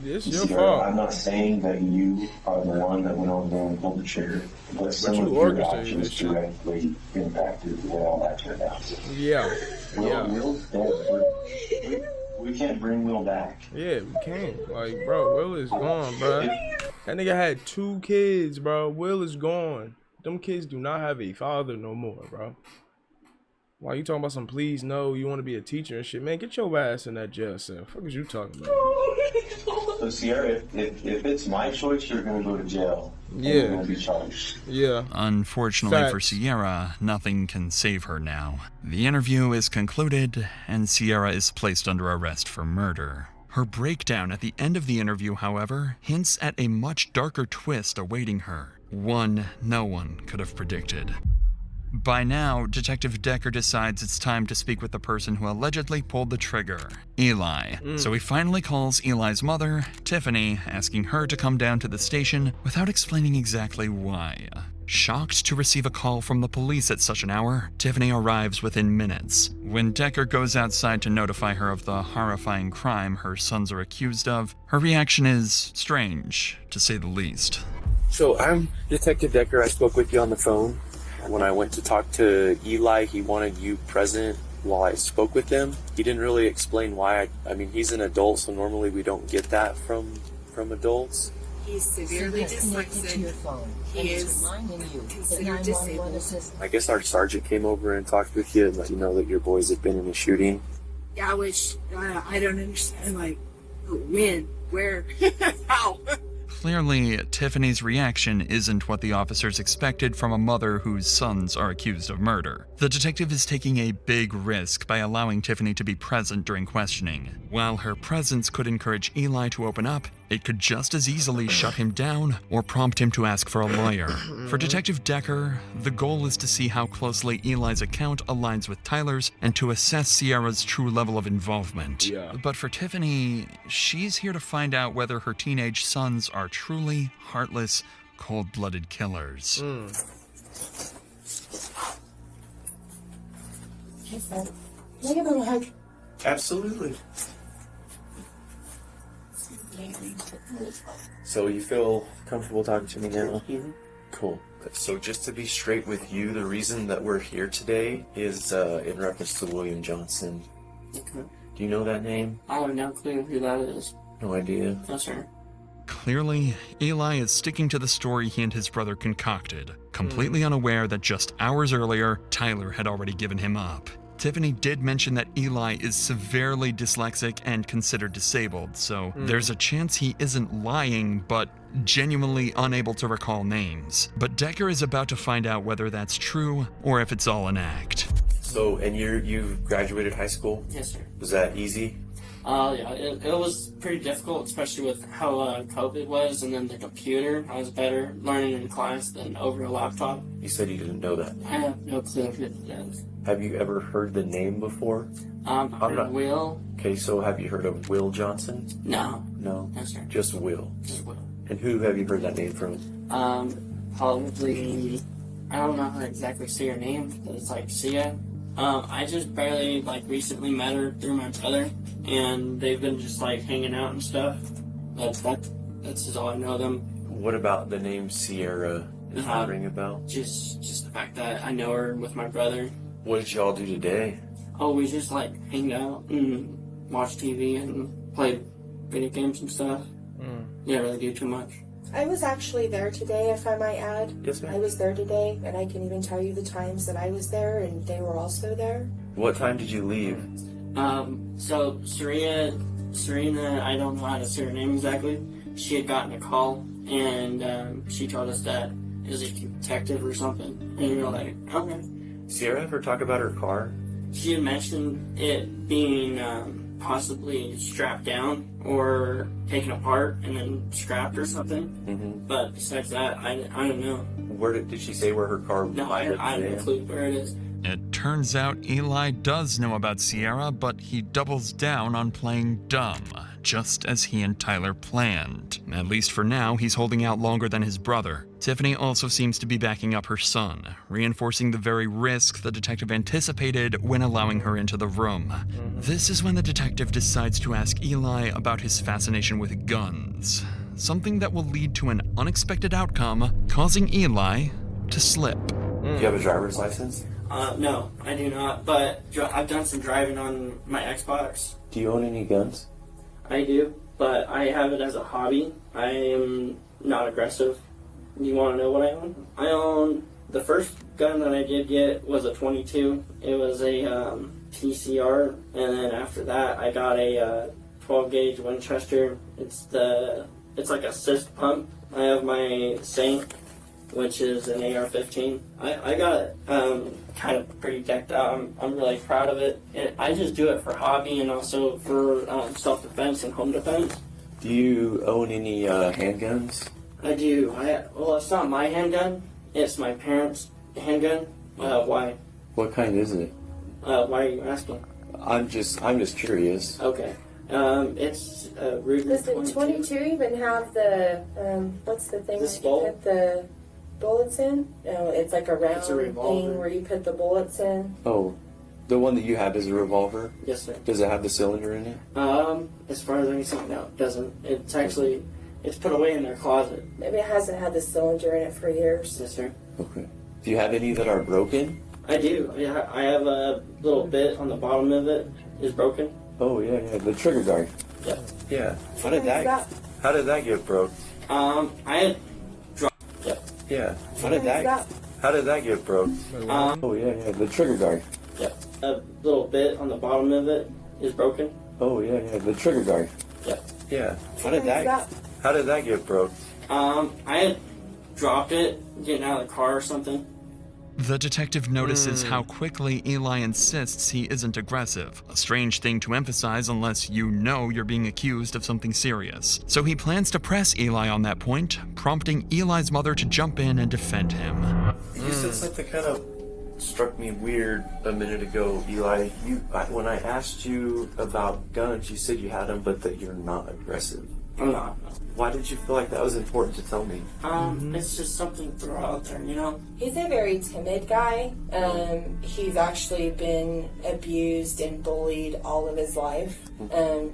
It's your Sierra, fault. I'm not saying that you are the one that went over there and pulled the trigger, but some you of your orchestrated actions this shit. directly impacted the way all that turned out. Yeah. Will's dead. We can't bring Will back. Yeah, we can. Like, bro, Will is gone, bro. That nigga had 2 kids, bro. Will is gone. Them kids do not have a father no more, bro. Why you talking about some please no, you want to be a teacher and shit? Man, get your ass in that jail cell. Fuck is you talking about? So Sierra, if it's my choice, you're gonna go to jail. And Yeah. you're gonna be charged. Yeah. Unfortunately for Facts. Sierra, nothing can save her now. The interview is concluded, and Sierra is placed under arrest for murder. Her breakdown at the end of the interview, however, hints at a much darker twist awaiting her. One no one could have predicted. By now, Detective Decker decides it's time to speak with the person who allegedly pulled the trigger, Eli. So he finally calls Eli's mother, Tiffany, asking her to come down to the station without explaining exactly why. Shocked to receive a call from the police at such an hour, Tiffany arrives within minutes. When Decker goes outside to notify her of the horrifying crime her sons are accused of, her reaction is strange, to say the least. So I'm Detective Decker. I spoke with you on the phone. When I went to talk to Eli, he wanted you present while I spoke with him. He didn't really explain why. I mean, he's an adult, so normally we don't get that from adults. He's severely dyslexic. He is considered disabled. I guess our sergeant came over and talked with you and let you know that your boys had been in a shooting. Yeah, which I don't understand. Like, when, where, how? Clearly, Tiffany's reaction isn't what the officers expected from a mother whose sons are accused of murder. The detective is taking a big risk by allowing Tiffany to be present during questioning. While her presence could encourage Eli to open up, it could just as easily shut him down or prompt him to ask for a lawyer. For Detective Decker, the goal is to see how closely Eli's account aligns with Tyler's and to assess Sierra's true level of involvement. But for Tiffany, she's here to find out whether her teenage sons are truly heartless cold-blooded killers. Absolutely. So you feel comfortable talking to me now? Cool. So just to be straight with you, the reason that we're here today is in reference to William Johnson. Okay. Do you know that name? I have no clue who that is. No idea. No, sir. Clearly, Eli is sticking to the story he and his brother concocted, completely unaware that just hours earlier, Tyler had already given him up. Tiffany did mention that Eli is severely dyslexic and considered disabled, so there's a chance he isn't lying, but genuinely unable to recall names. But Decker is about to find out whether that's true or if it's all an act. So, and you graduated high school? Yes, sir. Was that easy? Yeah, it was pretty difficult, especially with how COVID was, and then the computer. I was better learning in class than over a laptop. You said you didn't know that. I have no clue who it is. Have you ever heard the name before? Will. Okay, so have you heard of Will Johnson? No. No? No, sir. Just Will? Just Will. And who have you heard that name from? Probably, I don't know how to exactly say her name, but it's like Sia. I just barely, recently met her through my brother, and they've been just, hanging out and stuff. That's just all I know them. What about the name Sierra? Does that ring a bell? Just the fact that I know her with my brother. What did y'all do today? Oh, we just, hanged out and watched TV and played video games and stuff. Didn't really do too much. I was actually there today, if I might add. Yes, ma'am. I was there today, and I can even tell you the times that I was there, and they were also there. What time did you leave? So Serena, I don't know how to say her name exactly. She had gotten a call, and she told us that it was a detective or something. And we were like, okay. Sierra ever talk about her car? She had mentioned it being possibly strapped down or taken apart and then scrapped or something. But besides that, I don't know. Where did she say where her car was? No, I have no clue where it is. It turns out Eli does know about Sierra, but he doubles down on playing dumb, just as he and Tyler planned. At least for now, he's holding out longer than his brother. Tiffany also seems to be backing up her son, reinforcing the very risk the detective anticipated when allowing her into the room. This is when the detective decides to ask Eli about his fascination with guns, something that will lead to an unexpected outcome, causing Eli to slip. Do you have a driver's license? No, I do not, but I've done some driving on my Xbox. Do you own any guns? I do, but I have it as a hobby. I am not aggressive. Do you want to know what I own? I own, the first gun that I did get was a 22. It was a PCR, and then after that I got a 12 gauge Winchester. It's like a cyst pump. I have my Saint, which is an AR-15. I got it kind of pretty decked out. I'm really proud of it. I just do it for hobby and also for self-defense and home defense. Do you own any handguns? I do. Well, it's not my handgun. It's my parents' handgun. Why? What kind is it? Why are you asking? I'm just curious. Okay. It's a Ruger. Does the 22 even have the, what's the thing that you put the bullets in? No, it's like a round thing where you put the bullets in. Oh, the one that you have is a revolver? Yes, sir. Does it have the cylinder in it? As far as I can see, no, it doesn't. It's actually, it's put away in their closet. Maybe it hasn't had the cylinder in it for years. Yes, sir. Okay. Do you have any that are broken? I do. I have a little bit on the bottom of it is broken. Oh yeah, the trigger guard. Yeah. Yeah. How did that get broke? I had dropped. Yeah. Yeah. How did that get broke? Oh yeah, the trigger guard. Yeah. A little bit on the bottom of it is broken. Oh yeah, the trigger guard. Yeah. Yeah. How did that get broke? I had dropped it getting out of the car or something. The detective notices how quickly Eli insists he isn't aggressive, a strange thing to emphasize unless you know you're being accused of something serious. So he plans to press Eli on that point, prompting Eli's mother to jump in and defend him. You said something kind of struck me weird a minute ago, Eli. When I asked you about guns, you said you had them, but that you're not aggressive. I'm not. Why did you feel like that was important to tell me? It's just something to throw out there, you know? He's a very timid guy. He's actually been abused and bullied all of his life.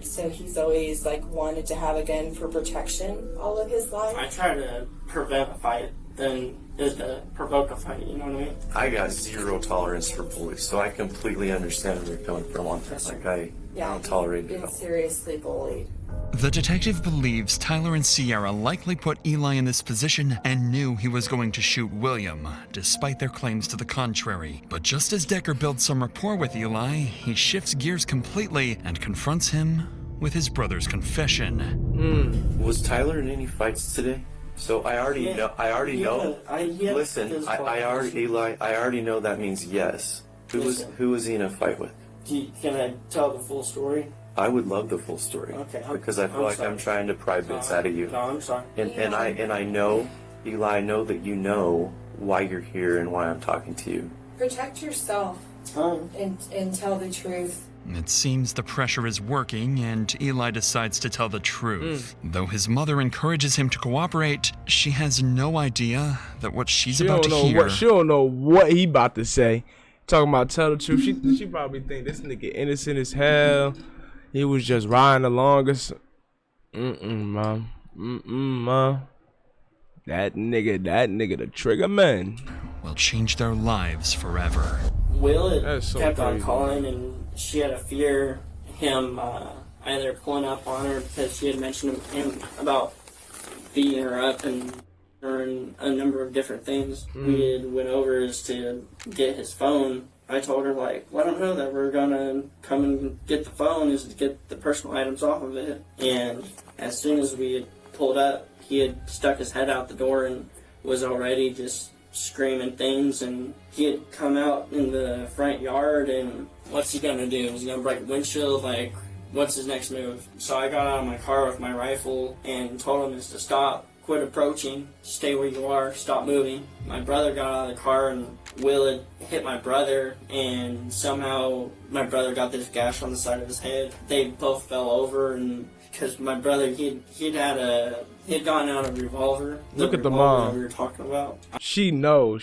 So he's always like wanted to have a gun for protection all of his life. I try to prevent a fight than is to provoke a fight, you know what I mean? I got zero tolerance for bullies, so I completely understand where you're coming from on that. Like, I don't tolerate it at Been all. seriously bullied. The detective believes Tyler and Sierra likely put Eli in this position and knew he was going to shoot William, despite their claims to the contrary. But just as Decker builds some rapport with Eli, he shifts gears completely and confronts him with his brother's confession. Was Tyler in any fights today? So I already know. I already know. Listen, I already know that means yes. Who was he in a fight with? Can I tell the full story? I would love the full story. Okay. Because I feel like I'm trying to pry bits out of you. No, I'm sorry. And I know, Eli, I know that you know why you're here and why I'm talking to you. Protect yourself and tell the truth. It seems the pressure is working, and Eli decides to tell the truth. Though his mother encourages him to cooperate, she has no idea that what she's about to hear... She don't know what he about to say. Talking about tell the truth. She probably think this nigga innocent as hell. He was just riding along us. Mom. Mom. That nigga, the trigger man. Will change their lives forever. Will kept on calling, and she had a fear him either pulling up on her because she had mentioned him about beating her up and a number of different things. We had went over as to get his phone. I told her, like, let him know that we're gonna come and get the phone is to get the personal items off of it. And as soon as we had pulled up, he had stuck his head out the door and was already just screaming things. And he had come out in the front yard, and what's he gonna do? Is he gonna break the windshield? Like, what's his next move? So I got out of my car with my rifle and told him is to stop. Quit approaching, stay where you are, stop moving. My brother got out of the car and Will had hit my brother, and somehow my brother got this gash on the side of his head. They both fell over, and because my brother, he'd gotten out a revolver. Look at the revolver mom. that we were talking about. She know,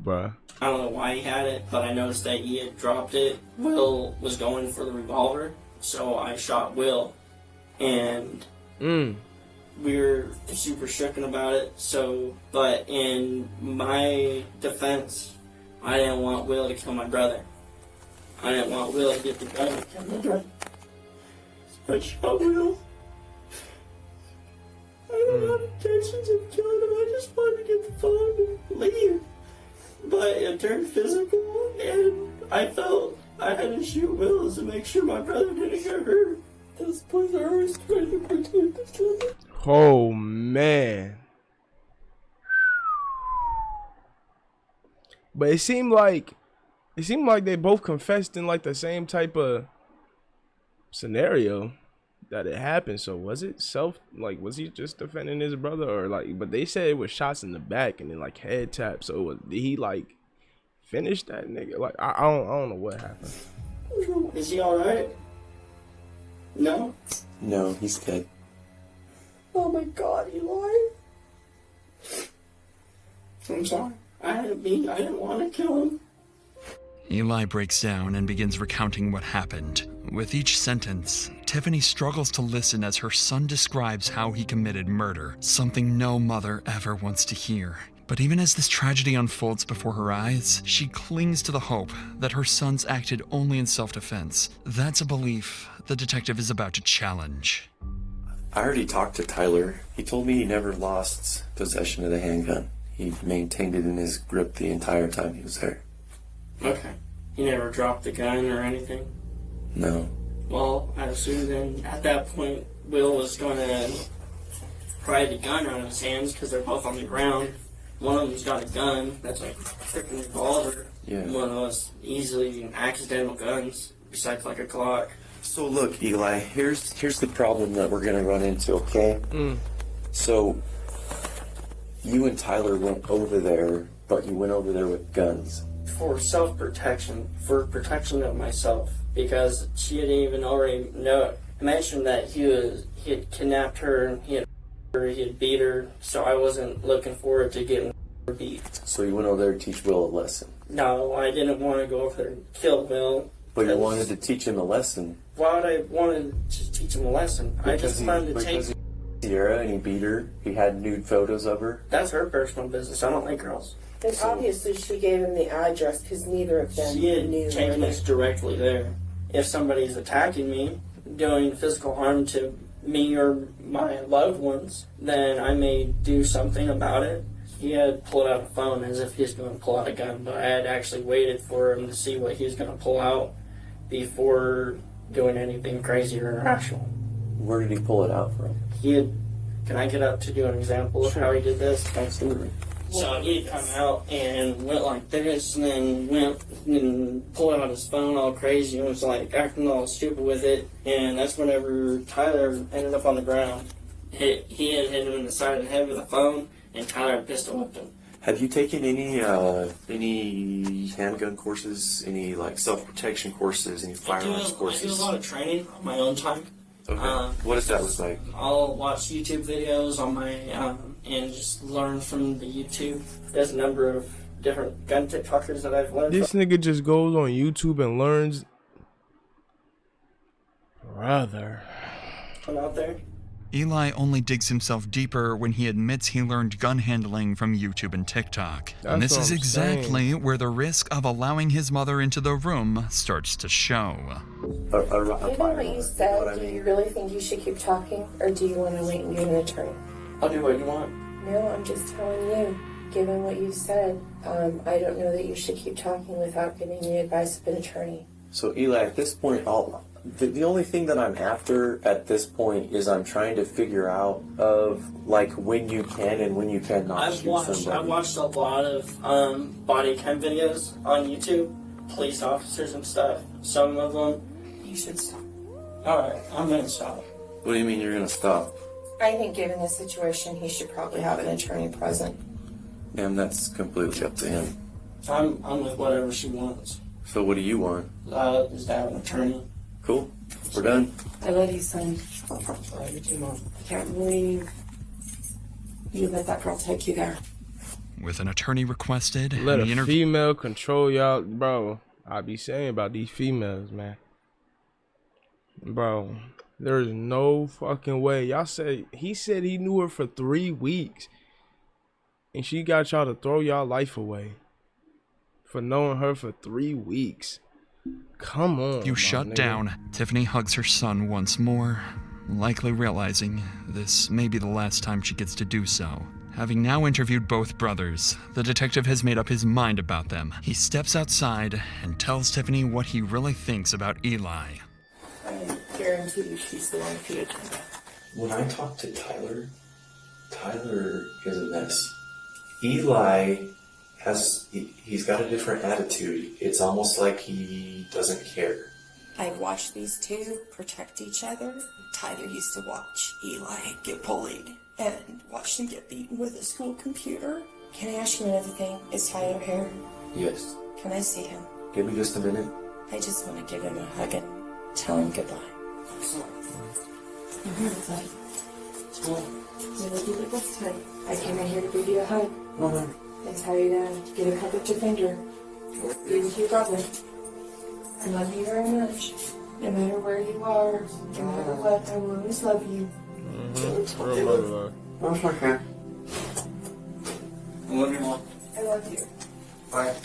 bruh. I don't know why he had it, but I noticed that he had dropped it. Will was going for the revolver, so I shot Will. And we were super shooken about it. So, but in my defense, I didn't want Will to kill my brother. I didn't want Will to get the gun and kill my brother. So I shot Will. I didn't have intentions of killing him. I just wanted to get the phone and leave. But it turned physical, and I felt I had to shoot Will to make sure my brother didn't get hurt. Those boys are always trying to protect each other. Oh man. But it seemed like they both confessed in like the same type of scenario that it happened. So was it was he just defending his brother, or like, but they said it was shots in the back and then like head tap. So did he like finish that nigga? Like I don't know what happened. Is he alright? No? No, he's dead. Oh my god, Eli. I'm sorry. I didn't want to kill him. Eli breaks down and begins recounting what happened. With each sentence, Tiffany struggles to listen as her son describes how he committed murder, something no mother ever wants to hear. But even as this tragedy unfolds before her eyes, she clings to the hope that her sons acted only in self-defense. That's a belief the detective is about to challenge. I already talked to Tyler. He told me he never lost possession of the handgun. He maintained it in his grip the entire time he was there. Okay. He never dropped the gun or anything? No. Well, I assume then at that point Will was going to pry the gun out of his hands because they're both on the ground. One of them's got a gun that's like a freaking revolver. Yeah. One of those easily accidental guns, besides like a Glock. So look, Eli, here's the problem that we're gonna run into, okay? So you and Tyler went over there, but you went over there with guns. For self-protection, for protection of myself. because she had even already mentioned that he had kidnapped her and he had beat her, so I wasn't looking forward to getting beat. So you went over there to teach Will a lesson? No, I didn't want to go over there and kill Will. But you wanted to teach him a lesson. Why would I want to teach him a lesson? I just wanted to take... Sierra and he beat her. He had nude photos of her. That's her personal business. I don't like girls. And obviously she gave him the address because neither of them She had knew. taken us directly there. If somebody's attacking me, doing physical harm to me or my loved ones, then I may do something about it. He had pulled out a phone as if he was going to pull out a gun, but I had actually waited for him to see what he was going to pull out before doing anything crazy or irrational. Where did he pull it out from? He had... Can I get up to do an example of how he did this? Absolutely. So he'd come out and went like this, and then went and pulled out his phone all crazy and was like acting all stupid with it. And that's whenever Tyler ended up on the ground. He had hit him in the side of the head with a phone, and Tyler pistol whipped him. Have you taken any handgun courses, any like self-protection courses, any firearms courses? I do a lot of training on my own time. Okay. What does that look like? I'll watch YouTube videos on my and just learn from the YouTube. There's a number of different gun TikTokers that I've learned This nigga just goes on YouTube and learns. Brother. from out there. Eli only digs himself deeper when he admits he learned gun handling from YouTube and TikTok. And this is exactly where the risk of allowing his mother into the room starts to show. Given what you said, do you really think you should keep talking, or do you want to wait and get an attorney? I'll do what you want. No, I'm just telling you. Given what you said, I don't know that you should keep talking without getting the advice of an attorney. So Eli, at this point, the only thing that I'm after at this point is I'm trying to figure out of like when you can and when you cannot I've watched a lot of body cam videos on YouTube, police officers and stuff. Some of them, you should stop. Alright, I'm gonna stop. What do you mean you're gonna stop? I think given the situation, he should probably have an attorney present. Ma'am, that's completely up to him. I'm with whatever she wants. So what do you want? Is to have an attorney. Cool. We're done. I love you, son. I love you too, Mom. I can't believe you let that girl take you there. With an attorney requested, Let a female control y'all. Bro, I be saying about these females, man. Bro, there's no fucking way. Y'all said, he said he knew her for 3 weeks. And she got y'all to throw y'all life away. For knowing her for 3 weeks. Come on. You shut down. Tiffany hugs her son once more, likely realizing this may be the last time she gets to do so. Having now interviewed both brothers, the detective has made up his mind about them. He steps outside and tells Tiffany what he really thinks about Eli. I guarantee you she's the one for you. When I talk to Tyler, Tyler is a mess. Eli he's got a different attitude. It's almost like he doesn't care. I've watched these two protect each other. Tyler used to watch Eli get bullied and watch him get beaten with a school computer. Can I ask you another thing? Is Tyler here? Yes. Can I see him? Give me just a minute. I just want to give him a hug and tell him goodbye. I'm here with you. You look you like this tight. I came in here to give you a hug. And tell you to get a hug with your finger. Give it to your brother. I love you very much. No matter where you are, no matter what, I will always love you. I'm okay. I love you, Mom. I love you. Bye.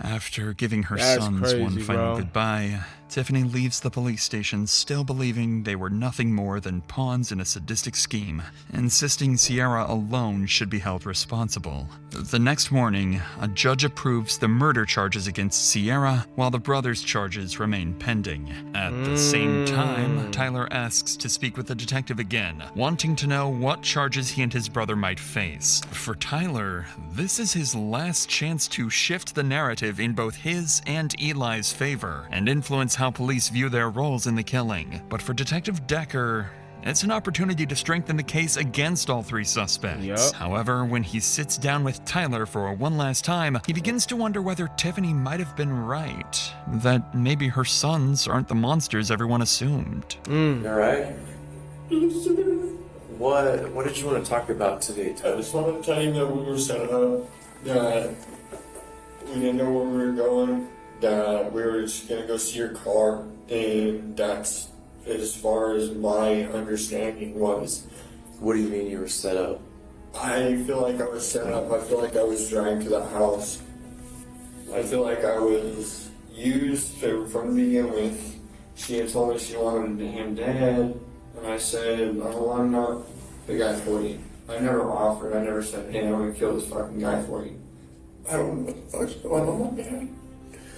After giving her That's sons crazy, one final bro. goodbye, Tiffany leaves the police station still believing they were nothing more than pawns in a sadistic scheme, insisting Sierra alone should be held responsible. The next morning, a judge approves the murder charges against Sierra, while the brothers' charges remain pending. At the same time, Tyler asks to speak with the detective again, wanting to know what charges he and his brother might face. For Tyler, this is his last chance to shift the narrative in both his and Eli's favor, and influence how police view their roles in the killing. But for Detective Decker, It's an opportunity to strengthen the case against all three suspects. Yep. However, when he sits down with Tyler for one last time, he begins to wonder whether Tiffany might have been right. That maybe her sons aren't the monsters everyone assumed. All right. What did you want to talk about today, Tyler? I just wanted to tell you that we were set up, that we didn't know where we were going, that we were just going to go see your car, and that's as far as my understanding was. What do you mean you were set up? I feel like I was set up. I feel like I was dragged to that house. I feel like I was used from the begin with. She had told me she wanted him dead, and I said, "Oh, I'm not the guy for you." I never offered. I never said, "Hey, I'm gonna kill this fucking guy for you." I don't know what the fuck's going on, man.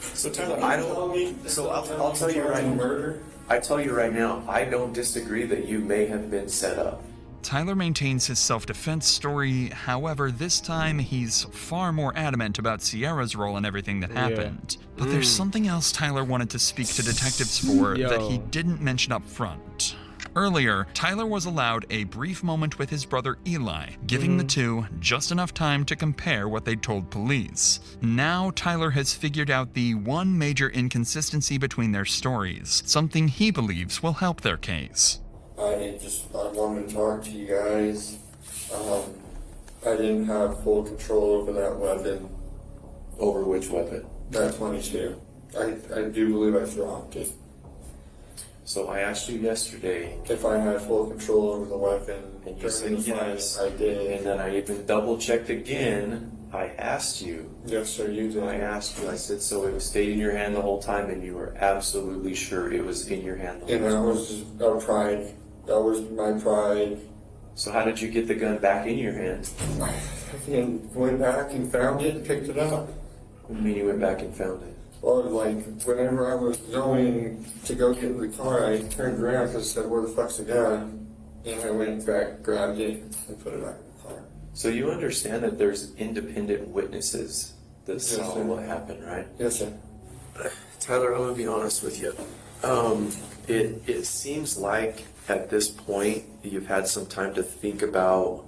So Tyler, I'll tell you right now. Murder. I tell you right now, I don't disagree that you may have been set up. Tyler maintains his self-defense story. However, this time he's far more adamant about Sierra's role in everything that happened. But there's something else Tyler wanted to speak to detectives for that he didn't mention up front. Earlier, Tyler was allowed a brief moment with his brother Eli, giving the two just enough time to compare what they'd told police. Now, Tyler has figured out the one major inconsistency between their stories, something he believes will help their case. I wanted to talk to you guys. I didn't have full control over that weapon. Over which weapon? That 22. I do believe I dropped it. So I asked you yesterday if I had full control over the weapon, and you said yes. I did. And then I even double checked again. I asked you. Yes, sir, you did. I asked you. I said, so it stayed in your hand the whole time, and you were absolutely sure it was in your hand the whole time. And that was just our pride. That was my pride. So how did you get the gun back in your hand? And went back and found it and picked it up. What do you mean you went back and found it? Well, like, whenever I was going to go get in the car, I turned around because I said, "Where the fuck's the gun?" And I went back, grabbed it, and put it back in the car. So you understand that there's independent witnesses that saw what happened, right? Yes, sir. Tyler, I'm going to be honest with you. It seems like at this point you've had some time to think about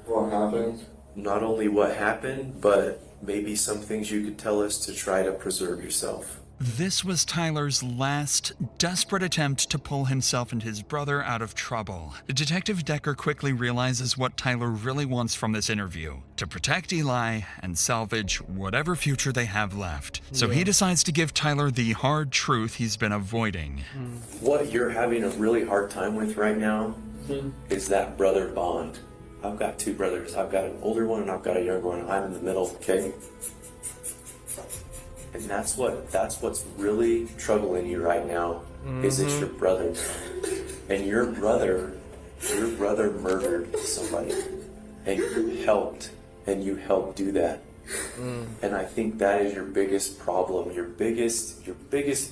what happened. Not only what happened, but maybe some things you could tell us to try to preserve yourself. This was Tyler's last desperate attempt to pull himself and his brother out of trouble. Detective Decker quickly realizes what Tyler really wants from this interview: to protect Eli and salvage whatever future they have left. So he decides to give Tyler the hard truth he's been avoiding. What you're having a really hard time with right now is that brother bond. I've got two brothers. I've got an older one and I've got a younger one. I'm in the middle, okay? And that's what's really troubling you right now, is it's your brother. And your brother murdered somebody. And you helped do that. And I think that is your biggest problem. Your biggest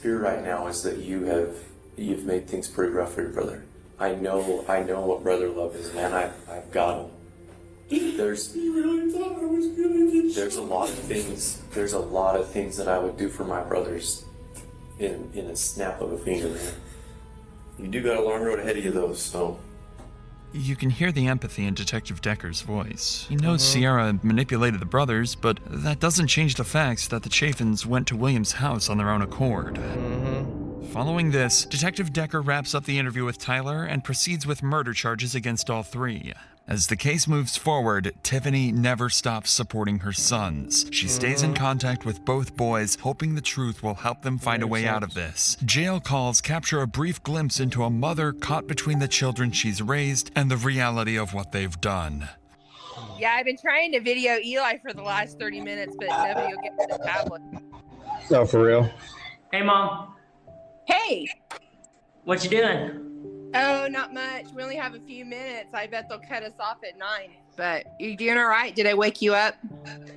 fear right now is that you've made things pretty rough for your brother. I know what brother love is, man. I've got him. There's a lot of things that I would do for my brothers in a snap of a finger, man. You do got a long road ahead of you though, so. You can hear the empathy in Detective Decker's voice. He knows Sierra manipulated the brothers, but that doesn't change the fact that the Chaffins went to William's house on their own accord. Following this, Detective Decker wraps up the interview with Tyler and proceeds with murder charges against all three. As the case moves forward, Tiffany never stops supporting her sons. She stays in contact with both boys, hoping the truth will help them find a way out of this. Jail calls capture a brief glimpse into a mother caught between the children she's raised and the reality of what they've done. Yeah, I've been trying to video Eli for the last 30 minutes, but nobody will get to the tablet. No, for real. Hey, Mom. Hey! What you doing? Oh, not much. We only have a few minutes. I bet they'll cut us off at 9. But you doing all right? Did I wake you up?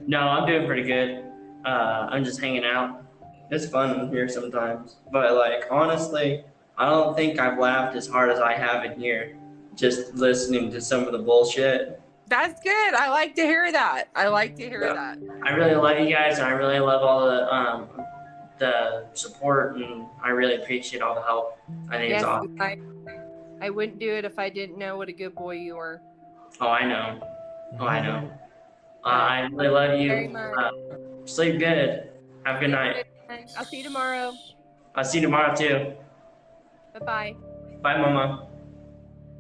No, I'm doing pretty good. I'm just hanging out. It's fun here sometimes. But, like, honestly, I don't think I've laughed as hard as I have in here just listening to some of the bullshit. That's good. I like to hear that. I really love you guys, and I really love all the support, and I really appreciate all the help. I think it's awesome. I wouldn't do it if I didn't know what a good boy you were. Oh, I know. Oh, I know. I really love you. Very much. Sleep good. Have a good night. I'll see you tomorrow. I'll see you tomorrow too. Bye-bye. Bye, Mama.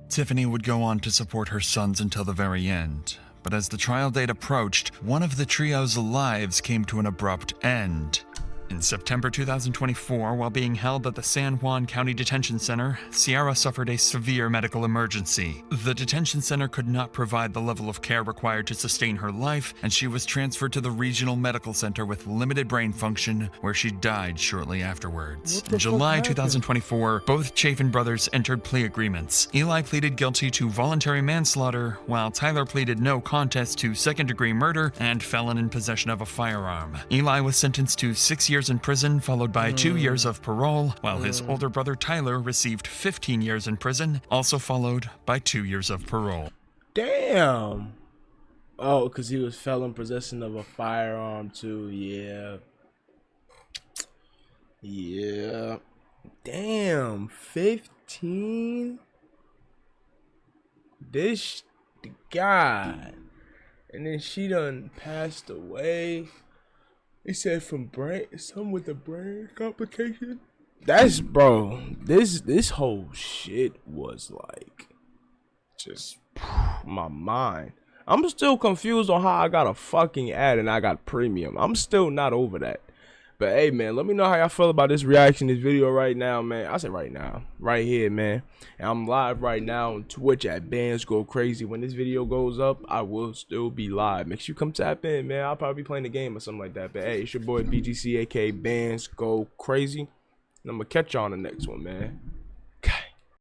Tiffany would go on to support her sons until the very end, but as the trial date approached, one of the trio's lives came to an abrupt end. In September 2024, while being held at the San Juan County Detention Center, Sierra suffered a severe medical emergency. The detention center could not provide the level of care required to sustain her life, and she was transferred to the regional medical center with limited brain function, where she died shortly afterwards. In July 2024, both Chafin brothers entered plea agreements. Eli pleaded guilty to voluntary manslaughter, while Tyler pleaded no contest to second-degree murder and felon in possession of a firearm. Eli was sentenced to 6 years in prison, followed by 2 years of parole, while his older brother Tyler received 15 years in prison, also followed by 2 years of parole. Damn. Oh, because he was felon possession of a firearm too. Yeah. Yeah. Damn. 15? This God. And then she done passed away. He said from some with the brain complication. That's, bro, this whole shit was like just my mind. I'm still confused on how I got a fucking ad and I got premium. I'm still not over that. But hey, man, let me know how y'all feel about this reaction, this video right now, man. I said right now, right here, man. And I'm live right now on Twitch at Bxndzgocrazii. When this video goes up, I will still be live. Make sure you come tap in, man. I'll probably be playing the game or something like that. But hey, it's your boy BGC, aka Bxndzgocrazii. And I'm gonna catch y'all on the next one, man.